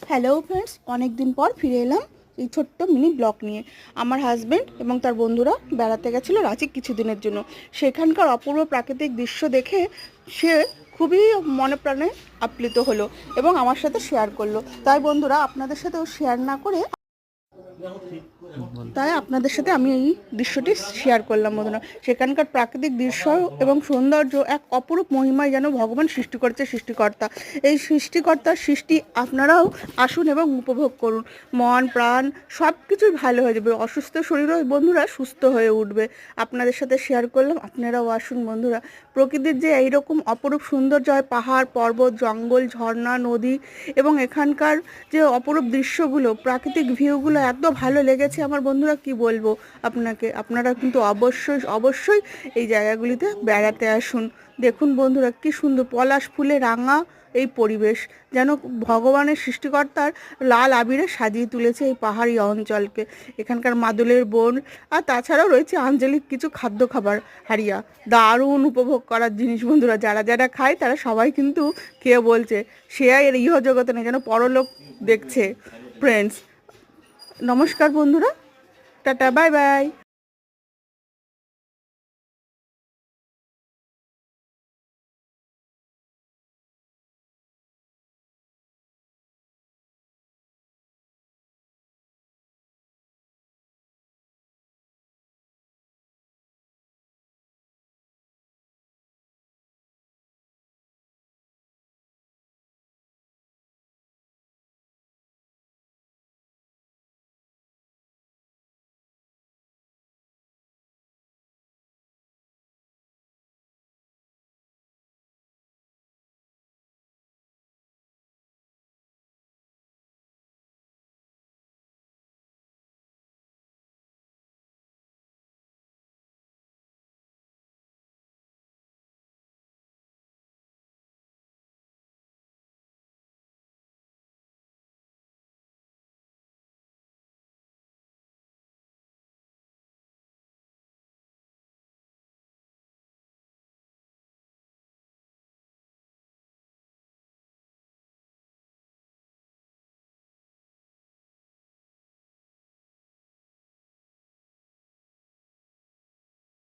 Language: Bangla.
হ্যালো ফ্রেন্ডস, অনেক দিন পর ফিরে এলাম এই ছোট্ট মিনি ব্লগ নিয়ে। আমার হাজব্যান্ড এবং তার বন্ধুরা বেড়াতে গেছিলো রাঁচি কিছুদিনের জন্য। সেখানকার অপূর্ব প্রাকৃতিক দৃশ্য দেখে সে খুবই মনে প্রাণে আপ্লুত হলো এবং আমার সাথে শেয়ার করলো। তাই বন্ধুরা, আপনাদের সাথেও শেয়ার না করে আপনাদের সাথে আমি এই দৃশ্যটি শেয়ার করলাম বন্ধুরা। সেখানকার প্রাকৃতিক দৃশ্য এবং সৌন্দর্য এক অপরূপ মহিমায় যেন ভগবান সৃষ্টি করেছে সৃষ্টিকর্তা। এই সৃষ্টিকর্তার সৃষ্টি আপনারাও আসুন এবং উপভোগ করুন। মন প্রাণ সব কিছুই ভালো হয়ে যাবে, অসুস্থ শরীরও বন্ধুরা সুস্থ হয়ে উঠবে। আপনাদের সাথে শেয়ার করলাম, আপনারাও আসুন বন্ধুরা। প্রকৃতির যে এইরকম অপরূপ সৌন্দর্য হয়, পাহাড় পর্বত জঙ্গল ঝর্ণা নদী এবং এখানকার যে অপরূপ দৃশ্যগুলো প্রাকৃতিক ভিউগুলো এত ভালো লেগেছে আমার বন্ধুরা, কি বলবো আপনাকে। আপনারা কিন্তু অবশ্যই অবশ্যই এই জায়গাগুলিতে বেড়াতে আসুন। দেখুন বন্ধুরা, কি সুন্দর পলাশ ফুলে রাঙা এই পরিবেশ, যেন ভগবানের সৃষ্টিকর্তার লাল আবিরে সাজিয়ে তুলেছে এই পাহাড়ি অঞ্চলকে। এখানকার মাদুলের বন আর তাছাড়াও রয়েছে আঞ্চলিক কিছু খাদ্য খাবার হারিয়া, দারুণ উপভোগ করার জিনিস বন্ধুরা। যারা যারা খায় তারা সবাই কিন্তু খেয়ে বলছে সে এর ইহজগতে নেই, যেন পরলোক দেখছে। ফ্রেন্ডস, নমস্কার বন্ধুরা, টাটা, বাই বাই।